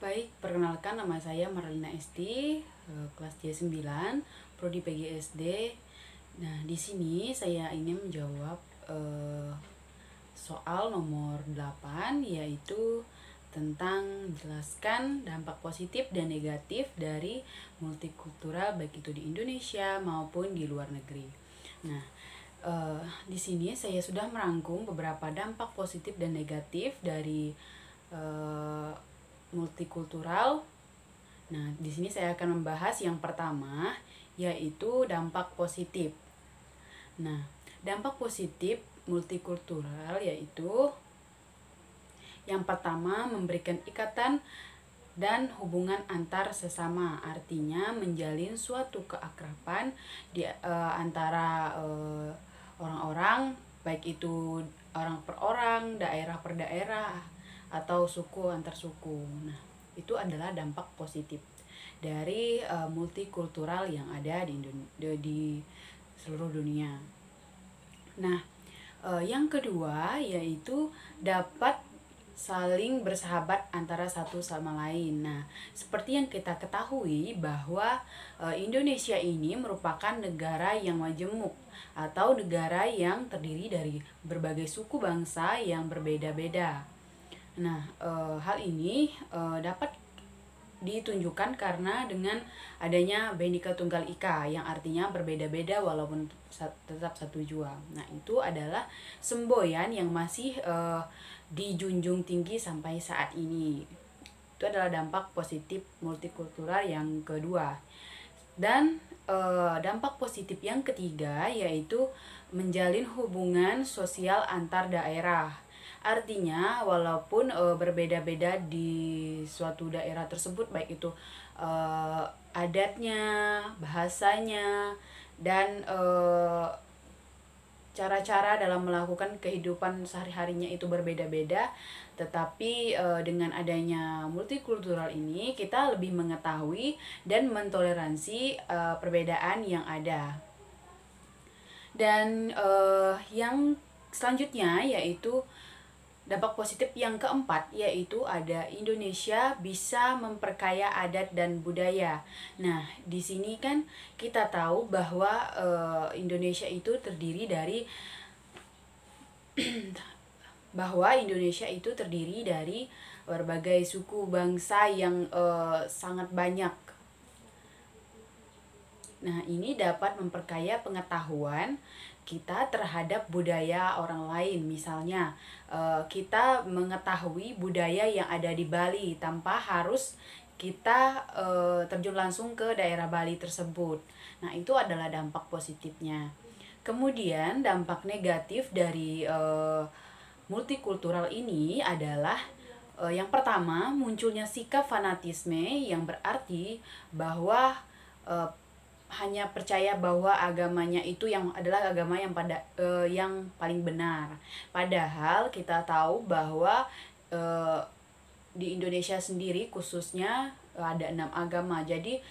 Baik, perkenalkan nama saya Marlina Esti, kelas D9, prodi PGSD. Nah, di sini saya ingin menjawab soal nomor 8, yaitu tentang jelaskan dampak positif dan negatif dari multikultural baik itu di Indonesia maupun di luar negeri. Nah, di sini saya sudah merangkum beberapa dampak positif dan negatif dari multikultural. Nah, di sini saya akan membahas yang pertama, yaitu dampak positif. Nah, dampak positif multikultural yaitu yang pertama, memberikan ikatan dan hubungan antar sesama, artinya menjalin suatu keakraban di antara orang-orang, baik itu orang per orang, daerah per daerah, atau suku antar suku. Nah, itu adalah dampak positif dari multikultural yang ada di seluruh dunia. Nah, yang kedua yaitu dapat saling bersahabat antara satu sama lain. Nah, seperti yang kita ketahui bahwa Indonesia ini merupakan negara yang majemuk atau negara yang terdiri dari berbagai suku bangsa yang berbeda-beda. Nah, hal ini dapat ditunjukkan karena dengan adanya Bhinneka Tunggal Ika yang artinya berbeda-beda walaupun tetap satu jua. Nah, itu adalah semboyan yang masih dijunjung tinggi sampai saat ini. Itu adalah dampak positif multikultural yang kedua. Dan dampak positif yang ketiga yaitu menjalin hubungan sosial antar daerah. Artinya walaupun berbeda-beda di suatu daerah tersebut, baik itu adatnya, bahasanya, dan cara-cara dalam melakukan kehidupan sehari-harinya itu berbeda-beda, tetapi dengan adanya multikultural ini kita lebih mengetahui dan mentoleransi perbedaan yang ada. Dan yang selanjutnya yaitu dampak positif yang keempat, yaitu ada Indonesia bisa memperkaya adat dan budaya. Nah, di sini kan kita tahu bahwa Indonesia itu terdiri dari berbagai suku bangsa yang sangat banyak. Nah, ini dapat memperkaya pengetahuan kita terhadap budaya orang lain. Misalnya, kita mengetahui budaya yang ada di Bali tanpa harus kita terjun langsung ke daerah Bali tersebut. Nah, itu adalah dampak positifnya. Kemudian, dampak negatif dari multikultural ini adalah yang pertama, munculnya sikap fanatisme yang berarti bahwa hanya percaya bahwa agamanya itu yang adalah agama yang paling benar. Padahal kita tahu bahwa di Indonesia sendiri khususnya ada 6 agama. Jadi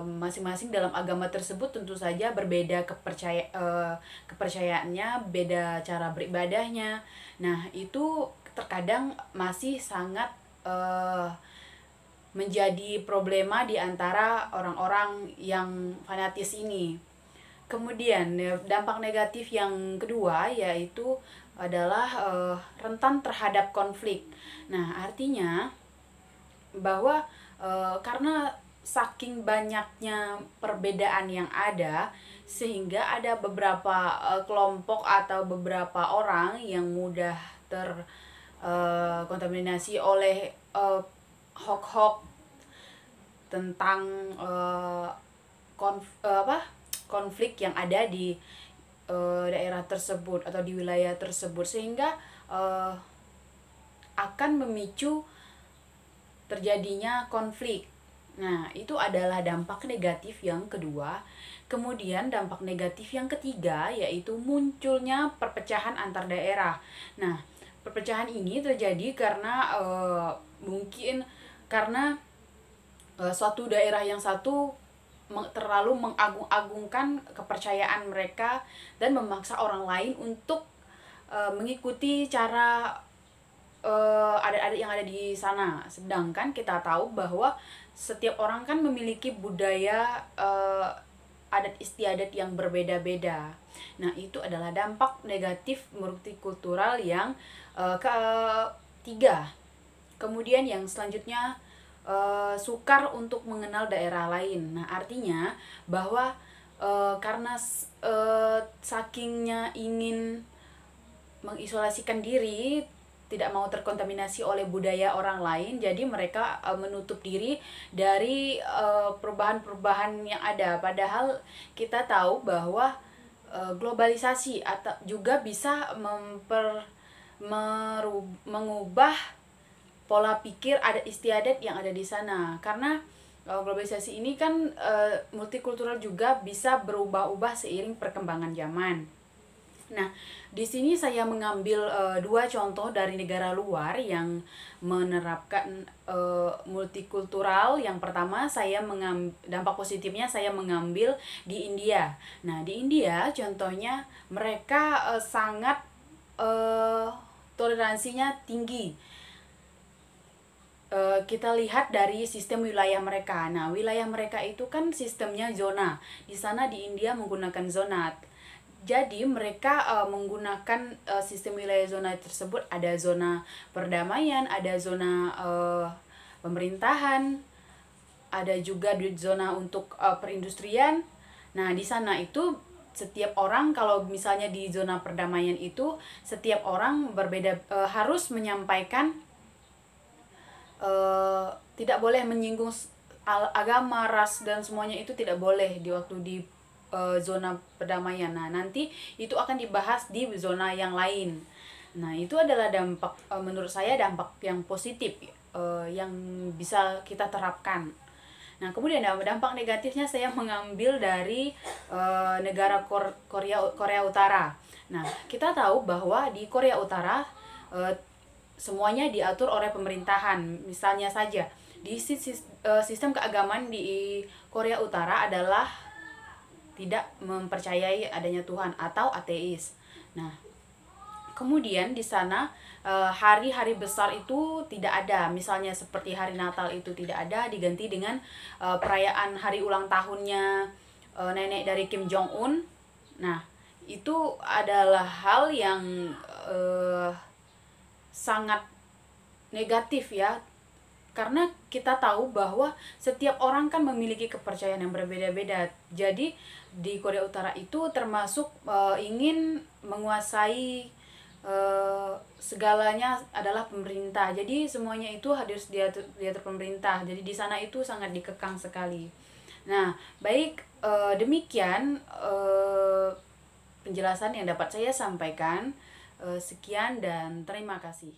masing-masing dalam agama tersebut tentu saja berbeda kepercayaannya, beda cara beribadahnya. Nah, itu terkadang masih sangat menjadi problema di antara orang-orang yang fanatis ini. Kemudian dampak negatif yang kedua yaitu adalah rentan terhadap konflik. Nah, artinya bahwa karena saking banyaknya perbedaan yang ada, sehingga ada beberapa kelompok atau beberapa orang yang mudah terkontaminasi oleh hoax tentang konflik yang ada di daerah tersebut atau di wilayah tersebut, sehingga akan memicu terjadinya konflik. Nah, itu adalah dampak negatif yang kedua. Kemudian dampak negatif yang ketiga yaitu munculnya perpecahan antar daerah. Nah, perpecahan ini terjadi karena mungkin karena suatu daerah yang satu terlalu mengagung-agungkan kepercayaan mereka dan memaksa orang lain untuk mengikuti cara adat-adat yang ada di sana. Sedangkan kita tahu bahwa setiap orang kan memiliki budaya adat istiadat yang berbeda-beda. Nah, itu adalah dampak negatif multikultural yang ketiga. Kemudian yang selanjutnya, sukar untuk mengenal daerah lain. Nah, artinya bahwa karena sakingnya ingin mengisolasikan diri, tidak mau terkontaminasi oleh budaya orang lain, jadi mereka menutup diri dari perubahan-perubahan yang ada. Padahal kita tahu bahwa globalisasi atau juga bisa mengubah pola pikir adat istiadat yang ada di sana. Karena globalisasi ini kan multikultural juga bisa berubah-ubah seiring perkembangan zaman. Nah, di sini saya mengambil dua contoh dari negara luar yang menerapkan multikultural. Yang pertama, dampak positifnya saya mengambil di India. Nah, di India contohnya mereka sangat toleransinya tinggi. Kita lihat dari sistem wilayah mereka. Nah, wilayah mereka itu kan sistemnya zona. Di sana di India menggunakan zona. Jadi mereka menggunakan sistem wilayah zona tersebut, ada zona perdamaian, ada zona pemerintahan, ada juga di zona untuk perindustrian. Nah, di sana itu setiap orang, kalau misalnya di zona perdamaian itu setiap orang berbeda, harus menyampaikan, tidak boleh menyinggung agama, ras, dan semuanya itu tidak boleh di waktu di zona perdamaian. Nah, nanti itu akan dibahas di zona yang lain. Nah, itu adalah dampak, menurut saya dampak yang positif yang bisa kita terapkan. Nah, kemudian dampak negatifnya saya mengambil dari negara Korea Utara. Nah, kita tahu bahwa di Korea Utara semuanya diatur oleh pemerintahan. Misalnya saja di sistem keagamaan di Korea Utara adalah tidak mempercayai adanya Tuhan atau ateis. Nah, kemudian di sana hari-hari besar itu tidak ada. Misalnya seperti hari Natal itu tidak ada, diganti dengan perayaan hari ulang tahunnya nenek dari Kim Jong Un. Nah, itu adalah hal yang sangat negatif ya. Karena kita tahu bahwa setiap orang kan memiliki kepercayaan yang berbeda-beda. Jadi di Korea Utara itu termasuk ingin menguasai segalanya adalah pemerintah. Jadi semuanya itu harus diatur pemerintah. Jadi di sana itu sangat dikekang sekali. Nah, baik, demikian penjelasan yang dapat saya sampaikan. Sekian dan terima kasih.